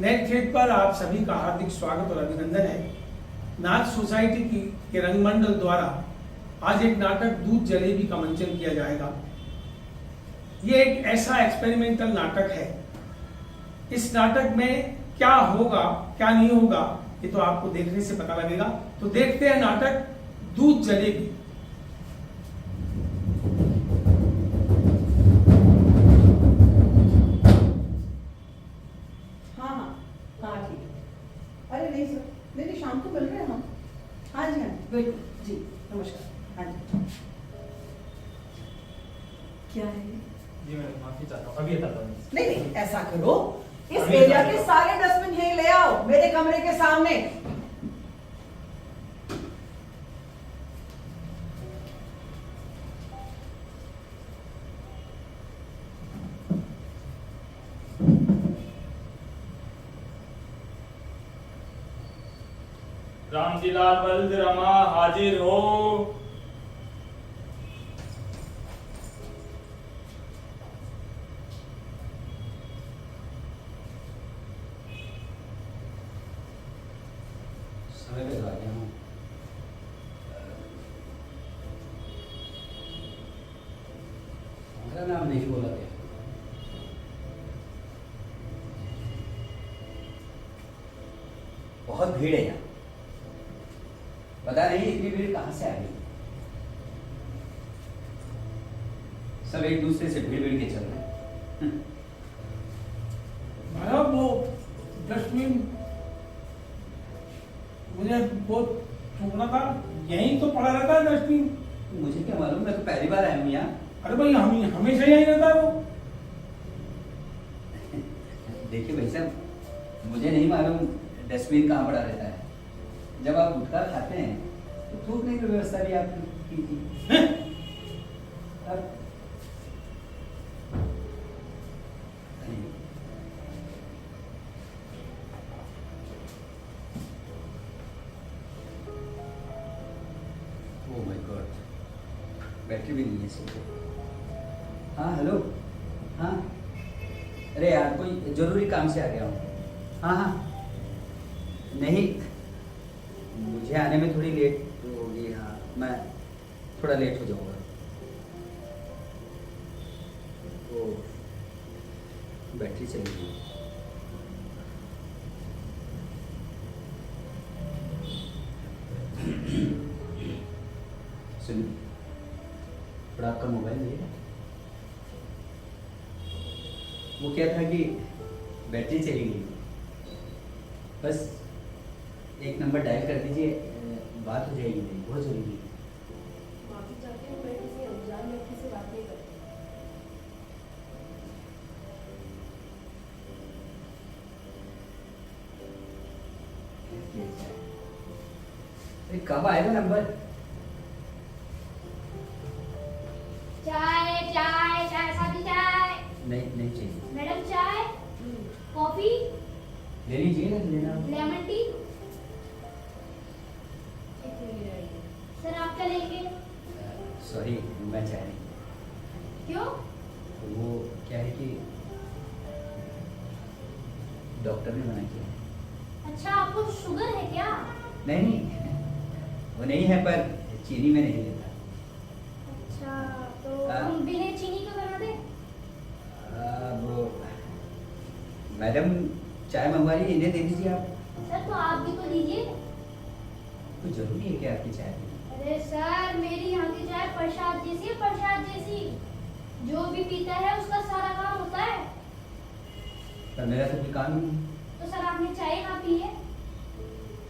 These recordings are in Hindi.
नेट थ्रेड पर आप सभी का हार्दिक स्वागत और अभिनंदन है। नाथ सोसाइटी के रंगमंडल द्वारा आज एक नाटक दूध जलेबी का मंचन किया जाएगा। ये एक ऐसा एक्सपेरिमेंटल नाटक है। इस नाटक में क्या होगा क्या नहीं होगा ये तो आपको देखने से पता लगेगा। तो देखते हैं नाटक दूध जलेबी। हाँ ठीक है। अरे नहीं सर, नहीं शाम को मिल रहे हैं हम। हाँ जी बिल्कुल जी, नमस्कार। हाँ जी क्या है जी मैडम, माफी चाहता हूँ, अभी हटाता हूँ। नहीं ऐसा करो, इस एरिया के सारे डस्टबिन यहीं ले आओ मेरे कमरे के सामने। रामजीलाल बलदरमा हाजिर हो। समय पे तो आ गया हूँ। हमारा नाम नहीं बोला गया। बहुत भीड़ है यहाँ, पता नहीं इतनी भीड़ कहाँ से आ गई। सब एक दूसरे से भीड़ भीड़ के चल रहे हैं। भाई वो डस्टबिन मुझे बहुत छोड़ना था, यहीं तो पड़ा रहता है डस्टबिन। मुझे क्या मालूम, मैं तो पहली बार आया हूँ यहाँ। अरे भाई हम हमेशा यहीं रहता है वो। देखिए भाई साहब, मुझे नहीं मालूम डस्टबिन कहाँ पड़ा रहता है। जब आप गुटखा खाते हैं तो थूकने की व्यवस्था भी आप कीजिए। अब ओह माय गॉड, बैटरी भी नहीं है इसकी। हाँ हेलो, हाँ अरे यार कोई जरूरी काम से आ गया हूँ। हाँ हाँ नहीं, मुझे आने में थोड़ी लेट होगी। हाँ मैं थोड़ा लेट हो जाऊँगा। वो बैटरी चली गई। सुनिए, थोड़ा आपका मोबाइल मिलेगा? वो क्या था कि बैटरी चली गई, बस एक नंबर डायल कर दीजिए, बात हो जाएगी। नहीं बहुत जरूरी है। माफी चाहती हूँ, मैं किसी अनजान व्यक्ति से बात नहीं करती। अरे कब आएगा नंबर? चाय चाय चाय, सादी चाय। नहीं नहीं चाहिए। मैडम चाय, कॉफी, ले लीजिए ना, लेना। Lemon tea. सर आप क्या लेंगे? सॉरी, मैं चाह नहीं। क्यों? वो क्या है कि डॉक्टर ने मना किया। अच्छा आपको शुगर है क्या? नहीं नहीं, वो नहीं है, पर चीनी में नहीं लेता। अच्छा तो हम बिना चीनी का बना दें? वो मैडम चाय मंगवा रही है, इन्हें दे दीजिए आप। सर तो आप भी तो लीजिए। तो जरूरी है कि आपकी चाय? अरे सर मेरी यहाँ की चाय प्रसाद जैसी है, प्रसाद जैसी। जो भी पीता है उसका सारा काम होता है। पर मेरा तो कोई काम नहीं। तो सर आपने चाय ना पी है?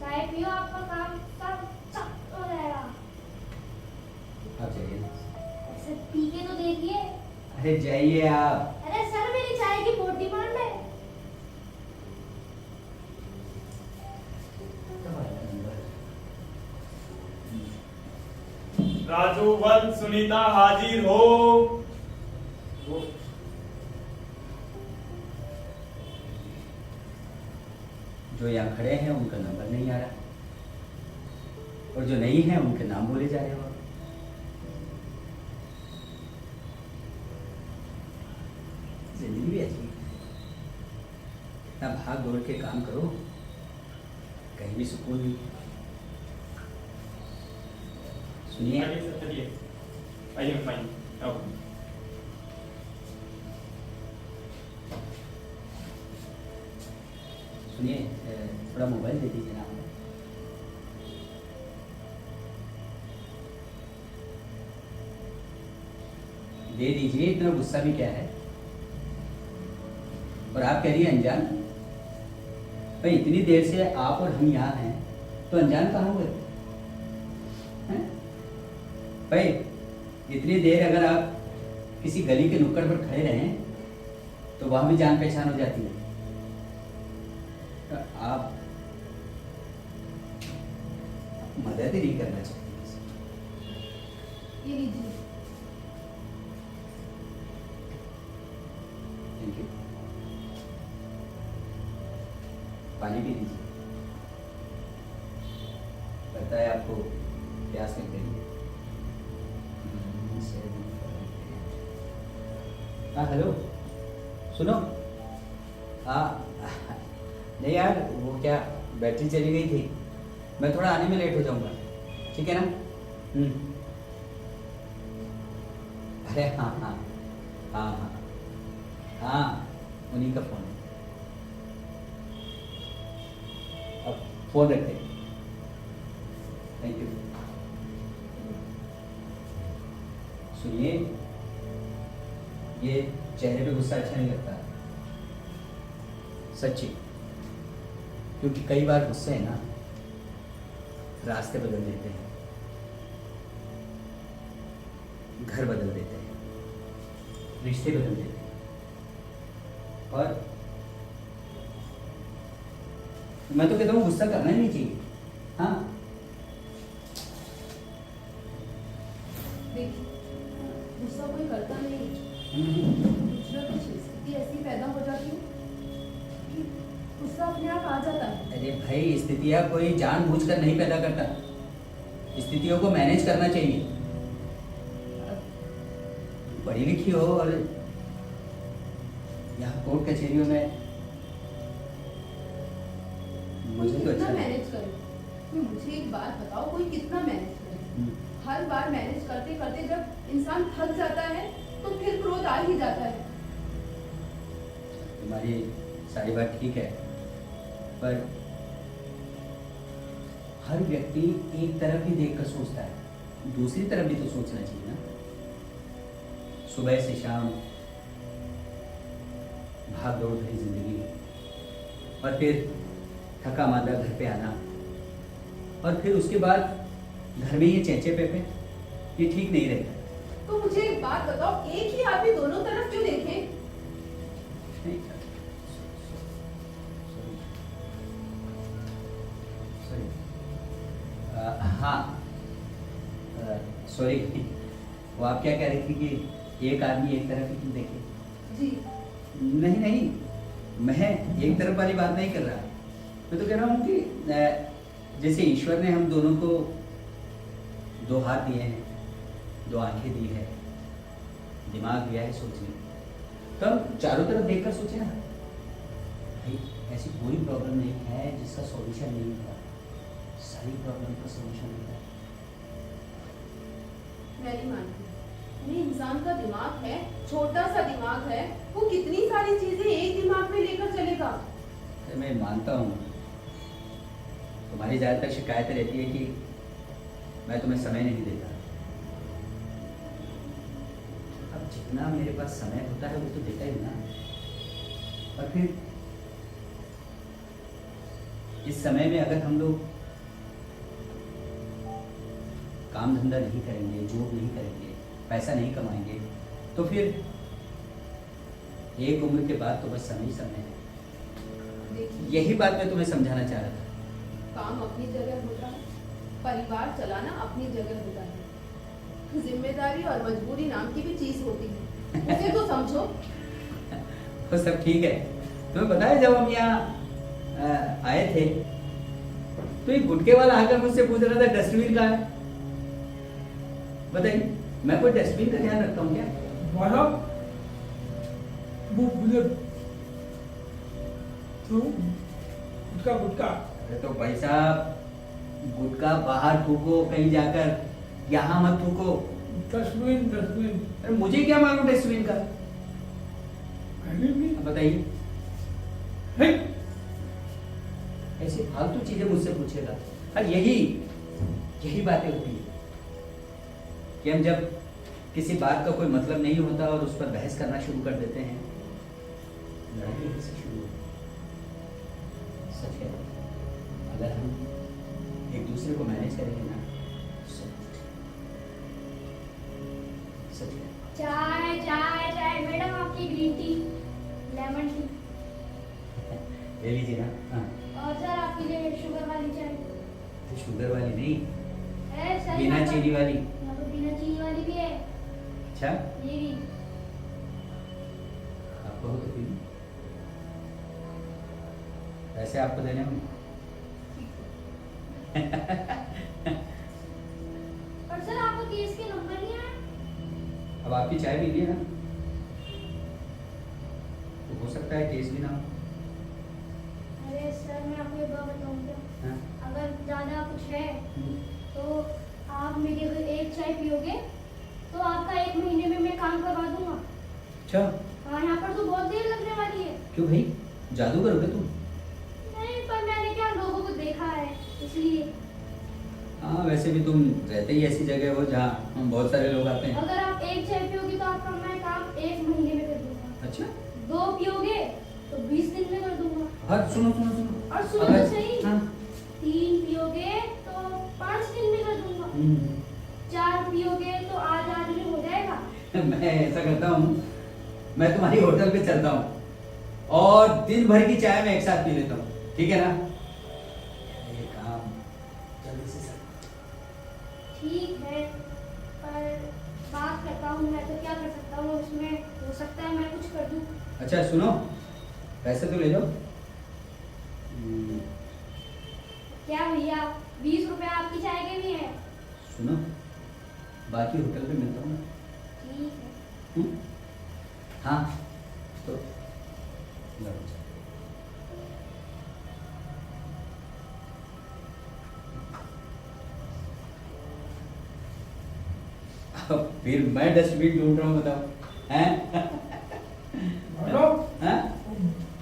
चाय पियो, आपका काम सब सब हो जाएगा। आप जाइए। सर पी के तो देखिए। अरे जाइए आप। अरे सर मेरी चाय की बहुत डिमांड है। राजू वंश सुनीता हाजिर हो। जो यहाँ खड़े हैं उनका नंबर नहीं आ रहा, और जो नहीं है उनके नाम बोले जा रहे हो। जिंदगी भी ऐसी है। इतना भाग दौड़ के काम करो, कहीं भी सुकून नहीं। सुनिए, आइए सर, चलिए। आइए, आइए। आओ। सुनिए, थोड़ा मोबाइल दे दीजिए ना। दे दीजिए, इतना गुस्सा भी क्या है। और आप कह रही हैं अनजान। भाई इतनी देर से आप और हम यहाँ हैं, तो अनजान कहाँ हुए हैं? भाई इतनी देर अगर आप किसी गली के नुक्कड़ पर खड़े रहें तो वहां भी जान पहचान हो जाती है। तो आप मदद ही नहीं करना चाहिए। ये लीजिए। Thank you. पानी भी लीजिए। लगता है आपको प्यास लग गई है। हाँ हेलो, सुनो। हाँ नहीं यार, वो क्या बैटरी चली गई थी, मैं थोड़ा आने में लेट हो जाऊंगा, ठीक है ना? अरे हाँ हाँ हाँ हाँ हाँ, उन्हीं का फोन है। अब फोन रखते हैं। Thank you. सुनिए, ये चेहरे पे गुस्सा अच्छा नहीं लगता, सच्ची। क्योंकि कई बार गुस्से है ना, रास्ते बदल देते हैं, घर बदल देते हैं, रिश्ते बदल देते हैं। और मैं तो कहता हूँ गुस्सा करना ही नहीं चाहिए। हाँ देखिए, गुस्सा कोई करता नहीं, कुछ ना कुछ स्थिति ऐसी पैदा हो जाती है कि गुस्सा अपने आप आ जाता है। अरे भाई, स्थितियाँ कोई जानबूझकर नहीं पैदा करता, स्थितियों को मैनेज करना चाहिए। पढ़ी लिखी हो और यहाँ कोर्ट कचहरियों में, मुझे तो कितना अच्छा नहीं। मैनेज करे? नहीं, मुझे एक बात बताओ, कोई कितना मैनेज करे? हर बार मैनेज करते करते जब इंसान थक जाता है तो फिर क्रोध आ ही जाता है। तुम्हारी सारी बात ठीक है, पर हर व्यक्ति एक तरफ ही देखकर सोचता है, दूसरी तरफ भी तो सोचना चाहिए ना। सुबह से शाम भाग दौड़ भरी जिंदगी, और फिर थका मांदा घर पे आना, और फिर उसके बाद घर में ये चेचे पेपे, ये ठीक नहीं रहता। तो मुझे एक बात बताओ, एक ही आदमी दोनों तरफ क्यों देखें? नहीं, सॉरी, हाँ सॉरी, वो आप क्या कह रही थी कि एक आदमी एक तरफ ही क्यों देखे? जी, नहीं नहीं, मैं एक तरफ वाली बात नहीं कर रहा, मैं तो कह रहा हूँ कि जैसे ईश्वर ने हम दोनों को दो हाथ दिए हैं, दो आंखें दी है, दिमाग दिया है सोचने, तो हम चारों तरफ देखकर सोचे ना। भाई ऐसी कोई प्रॉब्लम नहीं है जिसका सॉल्यूशन नहीं होता, सारी प्रॉब्लम का सॉल्यूशन होता है। मैं नहीं मानती। ये इंसान का दिमाग है, छोटा सा दिमाग है, वो कितनी सारी चीजें एक दिमाग में लेकर चलेगा। मैं मानता हूँ, तुम्हारी ज़्यादातर शिकायतें रहती है कि मैं तुम्हें समय नहीं देता। अब जितना मेरे पास समय होता है वो तो देता ही ना। और फिर इस समय में अगर हम लोग काम धंधा नहीं करेंगे, जॉब नहीं करेंगे, पैसा नहीं कमाएंगे, तो फिर एक उम्र के बाद तो बस समय ही समय है। देखिए, यही बात मैं तुम्हें समझाना चाह रहा था। काम अपनी जगह होता है, परिवार चलाना अपनी जगह होता है, जिम्मेदारी और मजबूरी नाम की भी चीज होती है, उसे तो समझो। वो सब ठीक है। तुम्हें पता है जब हम यहाँ आए थे तो एक गुटके वाला आकर मुझसे पूछ रहा था डस्टबिन कहाँ है। बताइए, मैं कोई डस्टबिन का ध्यान रखता हूँ क्या? वाला वो मुझे क्यों? गुटका गुटका अरे तो भाई साहब गुटखा बाहर थूको कहीं जाकर, यहाँ मत थूको। Dustbin dustbin. अरे मुझे क्या मालूम डस्टबिन का, मैंने भी अब बताइए। है। ऐसी फालतू चीजें मुझसे पूछेगा। और यही बातें होती है कि हम जब किसी बात का कोई मतलब नहीं होता और उस पर बहस करना शुरू कर देते हैं, लड़ाई यहीं से शुरू होती है। सच है, अगर हम एक दूसरे को मैनेज करेंगे ना, सब कुछ सच है। चाय चाय चाय मैडम, आपकी ग्रीन टी, लेमन टी। ले लीजिए ना। हाँ, और सर आपके लिए शुगर वाली चाय तो शुगर वाली नहीं, है सर। बिना यहाँ पर- चीनी वाली। यहाँ पर बिना चीनी वाली भी है, अच्छा, ये भी। आपको हो तो पी लो। पैसे आपको देने होंगे। और सर आपको केस के नंबर नहीं आए? अब आपकी चाय पी लिए ना, तो हो सकता है केस भी ना हो। अरे सर मैं आपको एक बात बताऊँ क्या? हाँ? अगर ज़्यादा कुछ है हम्म। तो आप मेरी अगर एक चाय पियोगे तो आपका 1 महीने में मैं काम करवा दूंगा। अच्छा, हाँ, यहाँ पर तो बहुत देर लगने वाली है। क्यों भाई, जादू करोगे तुम? नहीं, पर मैंने क्या लोगों को देखा है इसलिए। हाँ, वैसे भी तुम रहते ही ऐसी जगह हो जहाँ हम बहुत सारे लोग आते हैं। अगर आप एक चाय पियोगे तो आपका मैं काम 1 महीने में कर दूंगा। अच्छा, 2 पियोगे तो 20 दिन में कर दूंगा। हाँ सुनो सुनो सुनो। और सुनो अगर- तो सही, हाँ। 3 पियोगे तो 5 दिन में कर दूंगा। 4 पियोगे तो आज में हो जाएगा। मैं ऐसा करता हूँ, मैं तुम्हारी होटल पे चलता हूँ और दिन भर की चाय मैं एक साथ पी लेता हूँ, ठीक है ना? ये काम जल्दी से कर। ठीक है, पर बात करता हूँ, मैं तो क्या कर सकता हूँ उसमें, हो सकता है मैं कुछ कर दूँ। अच्छा सुनो, पैसे तो ले लो। क्या भैया, 20 रुपए आपकी चाय के भी हैं? सुनो, बाकी होटल पे मिलता हूँ। ठीक है। हम्म? हाँ, तो लो। अब फिर मैं डस्टबिन ढूंढ रहा हूँ, बताओ हैं? हेलो हैं?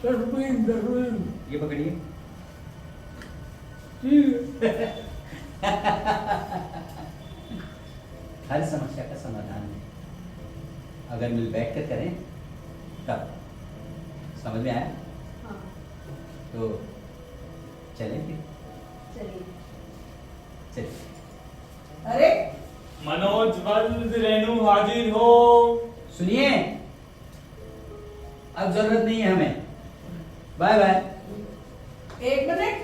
Dustbin dustbin. ये पकड़िए। ठीक है। हर समस्या का समाधान है अगर मिल बैठ कर करें तब। समझ में आया? हाँ तो चलें फिर। चलिए। चलिए। अरे मनोज वल्द रेणु हाजिर हो। सुनिए, अब जरूरत नहीं है हमें, बाय बाय। 1 मिनट,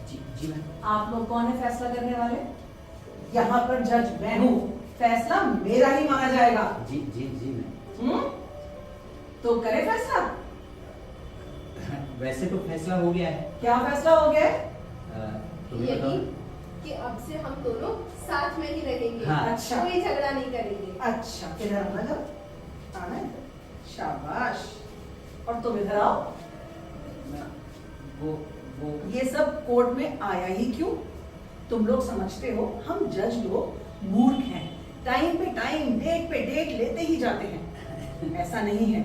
जी जी मैम। आप लोग कौन है फैसला करने वाले? यहाँ पर जज मैं हूँ, फैसला मेरा ही माना जाएगा। जी जी जी मैम। तो करे फैसला। वैसे तो फैसला हो गया है। क्या फैसला हो गया है? तुम्हें यही बताओ। कि अब से हम दोनों साथ में ही रहेंगे। हाँ। अच्छा। कोई झगड़ा नहीं करेंगे। अच्छा, इधर आना जब, आना है। शाबाश। और तुम इधर आओ। वो ये सब कोर्ट में आया ही क्यों? तुम लोग समझते हो हम जज लोग मूर्ख हैं, टाइम पे टाइम, डेट पे डेट लेते ही जाते हैं। ऐसा नहीं है,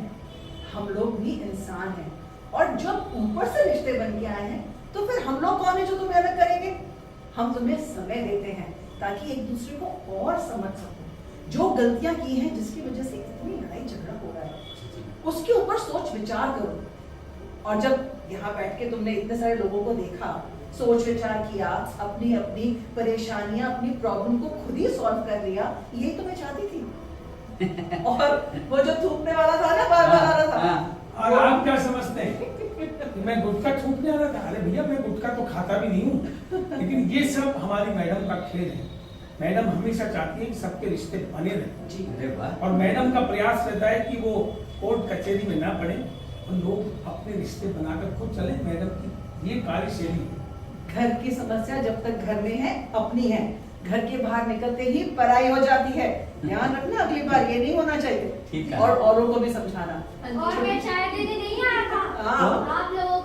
हम लोग भी इंसान हैं और जब ऊपर से रिश्ते बन के आए हैं तो फिर हम लोग कौन है जो तुम्हें अलग करेंगे? हम तुम्हें समय देते हैं ताकि एक दूसरे को और समझ सको। जो गलतियां की हैं जिसकी वजह से इतनी लड़ाई झगड़ा हो रहा है उसके ऊपर सोच विचार करो। और जब यहाँ बैठ के तुमने इतने सारे लोगों को देखा, सोच विचार किया, अपनी अपनी परेशानियां, अपनी प्रॉब्लम को खुद ही सॉल्व कर लिया, यही तो मैं चाहती थी। और वो जो थूकने वाला था ना, बार बार आ रहा था। हाँ। और आप क्या समझते हैं कि मैं गुटखा छूटने आ रहा था? अरे भैया, मैं गुटखा तो खाता भी नहीं हूँ, लेकिन ये सब हमारी मैडम का खेल है। मैडम हमेशा चाहती है कि सबके रिश्ते बने रहें। जी। अरे वाह। और मैडम का प्रयास रहता है कि वो कोर्ट कचहरी में ना पड़े और लोग अपने रिश्ते बनाकर खुद चले। मैडम की ये कार्यशैली है। घर की समस्या जब तक घर में है अपनी है, घर के बाहर निकलते ही पराई हो जाती है। ध्यान रखना, अगली बार ये नहीं होना चाहिए। ठीक है। और औरों को भी समझाना। और मैं चाय देने नहीं आया था। हाँ। आप लोगों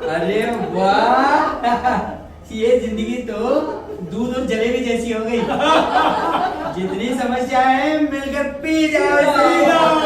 अरे वाह, ये जिंदगी तो दूध और जलेबी जैसी हो गई। जितनी समस्या है मिलकर पी जाओ इसे।